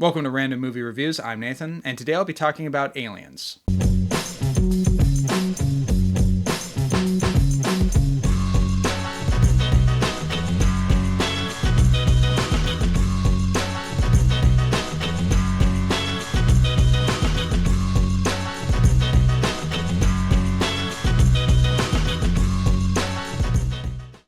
Welcome to Random Movie Reviews. I'm Nathan, and today I'll be talking about Aliens.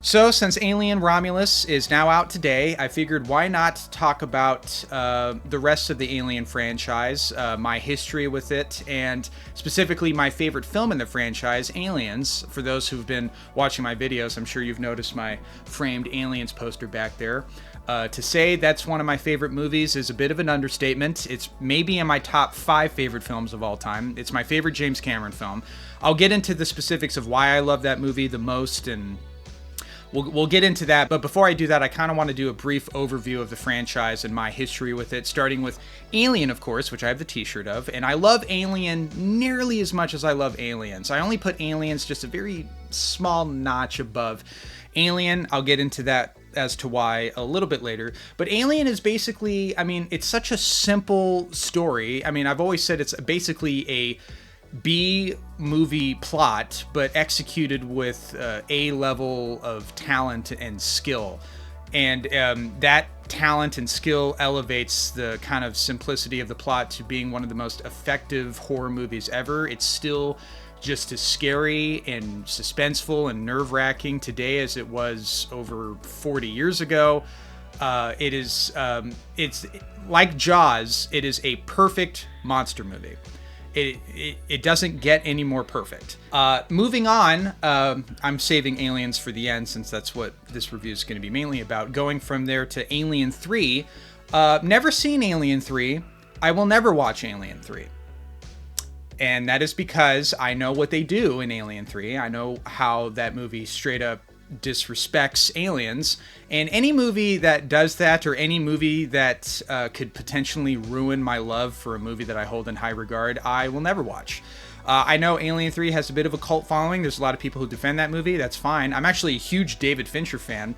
So, since Alien Romulus is now out today, I figured why not talk about the rest of the Alien franchise, my history with it, and specifically my favorite film in the franchise, Aliens. For those who've been watching my videos, I'm sure you've noticed my framed Aliens poster back there. To say that's one of my favorite movies is a bit of an understatement. It's maybe in my top 5 favorite films of all time. It's my favorite James Cameron film. I'll get into the specifics of why I love that movie the most, and We'll get into that, but before I do that, I kind of want to do a brief overview of the franchise and my history with it, starting with Alien, of course, which I have the t-shirt of, and I love Alien nearly as much as I love Aliens. I only put Aliens just a very small notch above Alien. I'll get into that as to why a little bit later, but Alien is basically, it's such a simple story. I've always said it's basically a B movie plot, but executed with a level of talent and skill. And that talent and skill elevates the kind of simplicity of the plot to being one of the most effective horror movies ever. It's still just as scary and suspenseful and nerve-wracking today as it was over 40 years ago. It's like Jaws. It is a perfect monster movie. It doesn't get any more perfect. Moving on, I'm saving Aliens for the end since that's what this review is going to be mainly about. Going from there to Alien 3. Never seen Alien 3. I will never watch Alien 3. And that is because I know what they do in Alien 3. I know how that movie straight up disrespects aliens, and any movie that does that, or any movie that could potentially ruin my love for a movie that I hold in high regard, I will never watch. I know Alien 3 has a bit of a cult following. There's a lot of people who defend that movie. That's fine. I'm actually a huge David Fincher fan.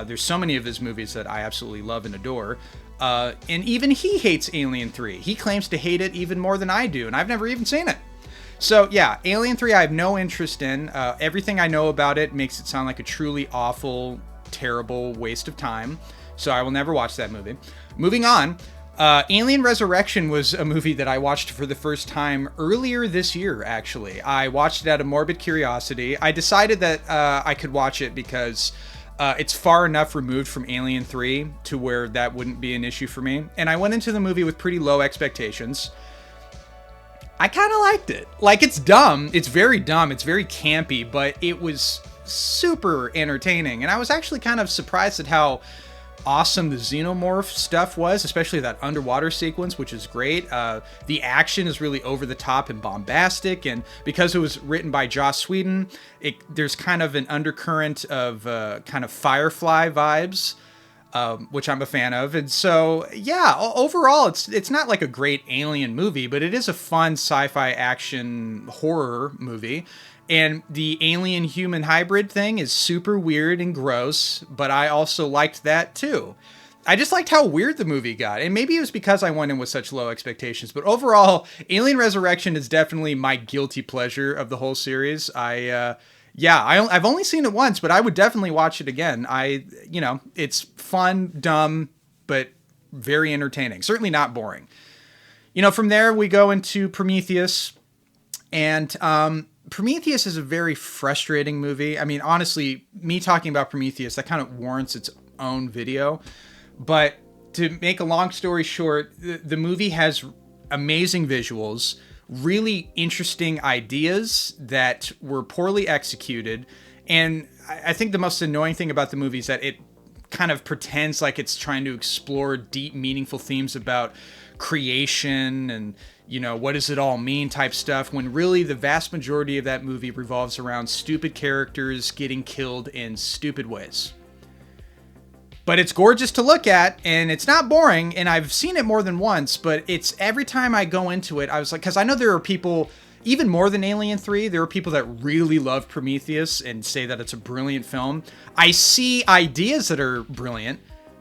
There's so many of his movies that I absolutely love and adore. And even he hates Alien 3. He claims to hate it even more than I do, and I've never even seen it. So yeah, Alien 3 I have no interest in. Everything I know about it makes it sound like a truly awful, terrible waste of time. So I will never watch that movie. Moving on, Alien Resurrection was a movie that I watched for the first time earlier this year, actually. I watched it out of morbid curiosity. I decided that I could watch it because it's far enough removed from Alien 3 to where that wouldn't be an issue for me. And I went into the movie with pretty low expectations. I kind of liked it. Like, it's dumb. It's very dumb. It's very campy, but it was super entertaining. And I was actually kind of surprised at how awesome the xenomorph stuff was, especially that underwater sequence, which is great. The action is really over the top and bombastic. And because it was written by Joss Whedon, there's kind of an undercurrent of kind of Firefly vibes, which I'm a fan of. And so, yeah, overall, it's not like a great alien movie, but it is a fun sci-fi action horror movie. And the alien-human hybrid thing is super weird and gross, but I also liked that too. I just liked how weird the movie got. And maybe it was because I went in with such low expectations. But overall, Alien Resurrection is definitely my guilty pleasure of the whole series. I've only seen it once, but I would definitely watch it again. It's fun, dumb, but very entertaining. Certainly not boring. From there we go into Prometheus, and Prometheus is a very frustrating movie. Honestly, me talking about Prometheus, that kind of warrants its own video. But to make a long story short, the movie has amazing visuals, really interesting ideas that were poorly executed. And I think the most annoying thing about the movie is that it kind of pretends like it's trying to explore deep, meaningful themes about creation and, what does it all mean type stuff, when really the vast majority of that movie revolves around stupid characters getting killed in stupid ways. But it's gorgeous to look at, and it's not boring, and I've seen it more than once, but it's every time I go into it, I was like, because I know there are people, even more than Alien 3, there are people that really love Prometheus and say that it's a brilliant film. I see ideas that are brilliant,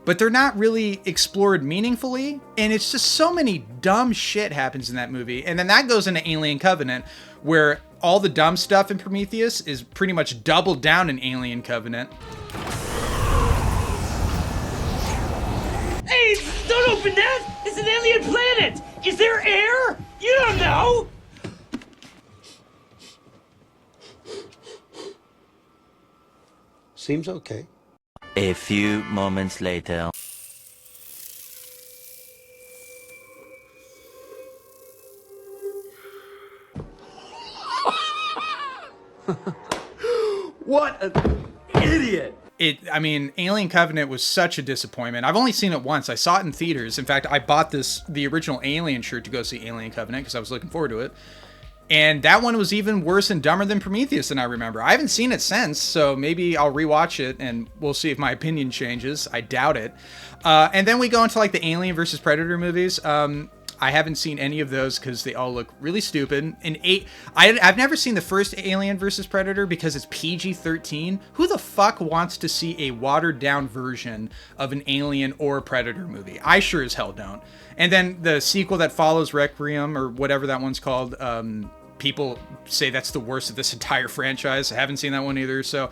but they're not really explored meaningfully. And it's just so many dumb shit happens in that movie. And then that goes into Alien Covenant, where all the dumb stuff in Prometheus is pretty much doubled down in Alien Covenant. Hey, don't open that! It's an alien planet! Is there air? You don't know! Seems okay. A few moments later. What an idiot! Alien Covenant was such a disappointment. I've only seen it once. I saw it in theaters. In fact, I bought the original Alien shirt to go see Alien Covenant because I was looking forward to it. And that one was even worse and dumber than Prometheus than I remember. I haven't seen it since, so maybe I'll rewatch it and we'll see if my opinion changes. I doubt it. And then we go into like the Alien versus Predator movies. I haven't seen any of those because they all look really stupid. I've never seen the first Alien versus Predator because it's PG-13. Who the fuck wants to see a watered down version of an Alien or Predator movie? I sure as hell don't. And then the sequel that follows, Requiem, or whatever that one's called, people say that's the worst of this entire franchise. I haven't seen that one either. So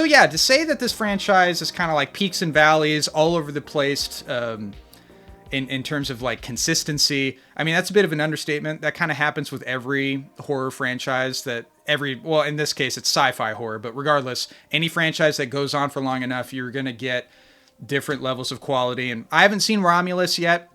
yeah, to say that this franchise is kind of like peaks and valleys all over the place, in terms of like consistency, I mean, that's a bit of an understatement. That kind of happens with every horror franchise well, in this case, it's sci-fi horror, but regardless, any franchise that goes on for long enough, you're going to get different levels of quality. And I haven't seen Romulus yet.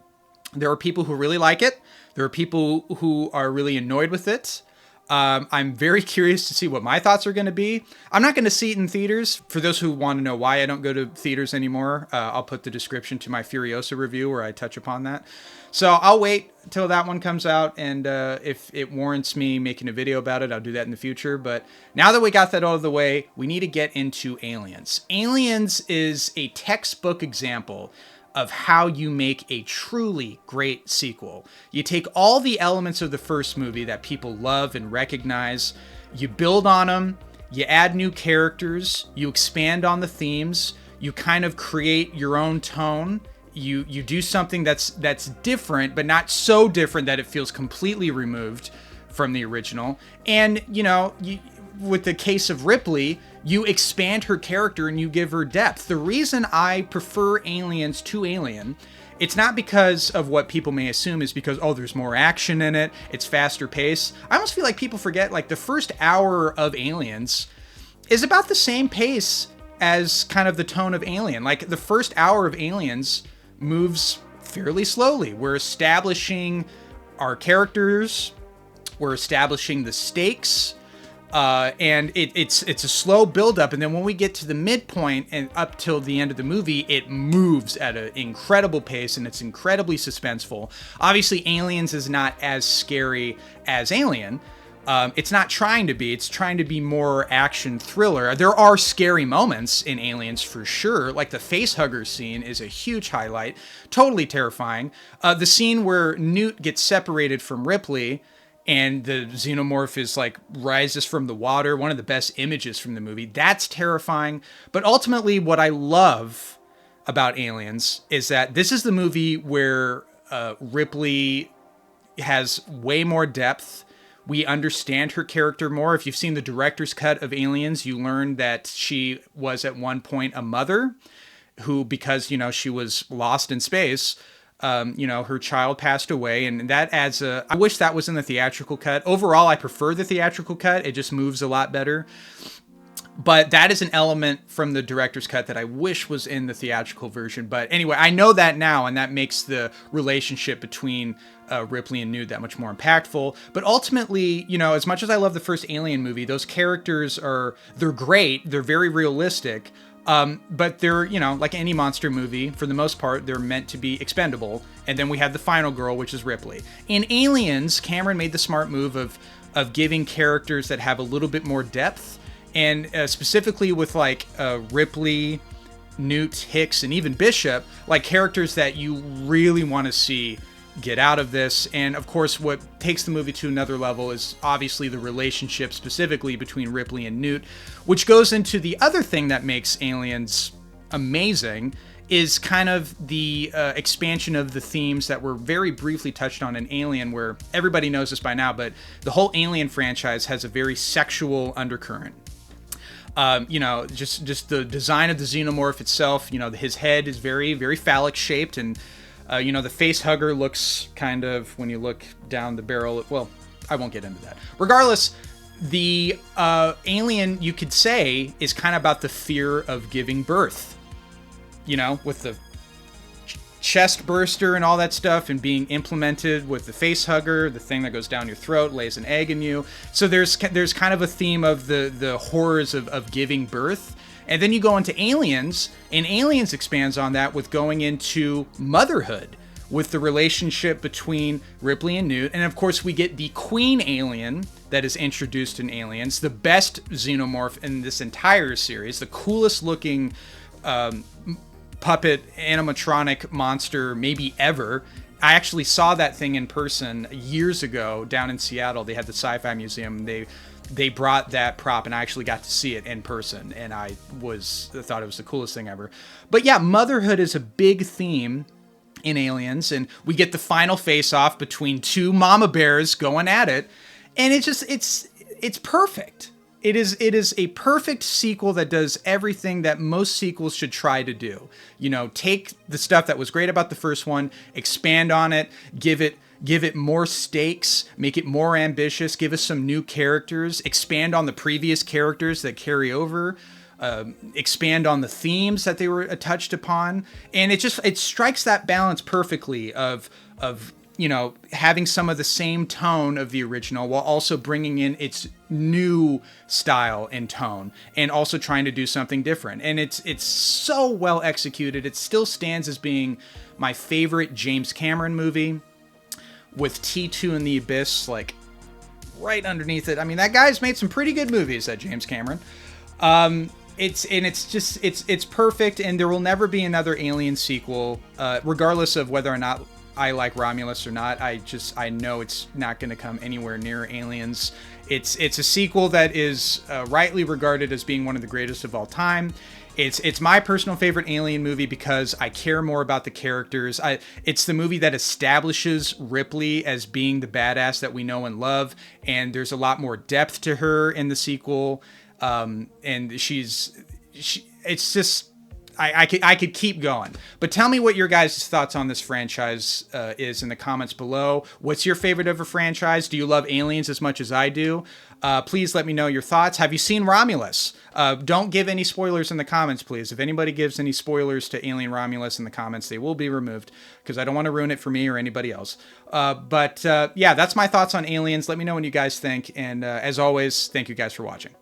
There are people who really like it. There are people who are really annoyed with it. I'm very curious to see what my thoughts are going to be. I'm not going to see it in theaters. For those who want to know why I don't go to theaters anymore, I'll put the description to my Furiosa review where I touch upon that. So I'll wait till that one comes out, and if it warrants me making a video about it, I'll do that in the future. But now that we got that out of the way, we need to get into Aliens. Aliens is a textbook example of how you make a truly great sequel. You take all the elements of the first movie that people love and recognize, you build on them, you add new characters, you expand on the themes, you kind of create your own tone, you do something that's different, but not so different that it feels completely removed from the original. And, with the case of Ripley, you expand her character and you give her depth. The reason I prefer Aliens to Alien, it's not because of what people may assume is because, there's more action in it, it's faster pace. I almost feel like people forget, like, the first hour of Aliens is about the same pace as kind of the tone of Alien. Like, the first hour of Aliens moves fairly slowly. We're establishing our characters, we're establishing the stakes, and it's a slow build-up, and then when we get to the midpoint and up till the end of the movie, it moves at an incredible pace, and it's incredibly suspenseful. Obviously, Aliens is not as scary as Alien. It's not trying to be. It's trying to be more action thriller. There are scary moments in Aliens for sure. Like the facehugger scene is a huge highlight. Totally terrifying. The scene where Newt gets separated from Ripley and the xenomorph is like rises from the water, one of the best images from the movie. That's terrifying. But ultimately, what I love about Aliens is that this is the movie where Ripley has way more depth. We understand her character more. If you've seen the director's cut of Aliens, you learn that she was at one point a mother who, because, she was lost in space, her child passed away, and that adds I wish that was in the theatrical cut. Overall, I prefer the theatrical cut. It just moves a lot better. But that is an element from the director's cut that I wish was in the theatrical version. But anyway, I know that now, and that makes the relationship between Ripley and Newt that much more impactful. But ultimately, as much as I love the first Alien movie, those characters they're great. They're very realistic. But they're, like any monster movie, for the most part, they're meant to be expendable. And then we have the final girl, which is Ripley. In Aliens, Cameron made the smart move of giving characters that have a little bit more depth. And specifically with like Ripley, Newt, Hicks, and even Bishop, like characters that you really want to see get out of this. And of course, what takes the movie to another level is obviously the relationship specifically between Ripley and Newt, which goes into the other thing that makes Aliens amazing is kind of the expansion of the themes that were very briefly touched on in Alien, where everybody knows this by now, but the whole Alien franchise has a very sexual undercurrent. Just the design of the xenomorph itself, his head is very, very phallic shaped, and the face hugger looks kind of, when you look down the barrel, well, I won't get into that. Regardless, the Alien, you could say, is kind of about the fear of giving birth. With the chest burster and all that stuff, and being implemented with the face hugger, the thing that goes down your throat, lays an egg in you. So there's kind of a theme of the horrors of giving birth. And then you go into Aliens, and Aliens expands on that with going into motherhood, with the relationship between Ripley and Newt. And of course, we get the queen alien that is introduced in Aliens, the best xenomorph in this entire series, the coolest looking puppet animatronic monster maybe ever. I actually saw that thing in person years ago down in Seattle. They had the Sci-Fi Museum. They brought that prop, and I actually got to see it in person, and I thought it was the coolest thing ever. But yeah, motherhood is a big theme in Aliens, and we get the final face-off between two mama bears going at it, and it's perfect. It is a perfect sequel that does everything that most sequels should try to do. Take the stuff that was great about the first one, expand on it, give it more stakes, make it more ambitious, give us some new characters, expand on the previous characters that carry over, expand on the themes that they were touched upon, and it strikes that balance perfectly of having some of the same tone of the original while also bringing in its new style and tone, and also trying to do something different. And it's so well executed. It still stands as being my favorite James Cameron movie, with T2 and the Abyss like right underneath it. I mean, that guy's made some pretty good movies, that James Cameron. It's perfect, and there will never be another Alien sequel, regardless of whether or not I like Romulus or not. I know it's not going to come anywhere near Aliens. It's a sequel that is rightly regarded as being one of the greatest of all time. It's my personal favorite Alien movie because I care more about the characters. It's the movie that establishes Ripley as being the badass that we know and love, and there's a lot more depth to her in the sequel. And it's just, I could keep going. But tell me what your guys' thoughts on this franchise is in the comments below. What's your favorite ever franchise? Do you love Aliens as much as I do? Please let me know your thoughts. Have you seen Romulus? Don't give any spoilers in the comments, please. If anybody gives any spoilers to Alien Romulus in the comments, they will be removed, because I don't want to ruin it for me or anybody else. Yeah, that's my thoughts on Aliens. Let me know what you guys think. And as always, thank you guys for watching.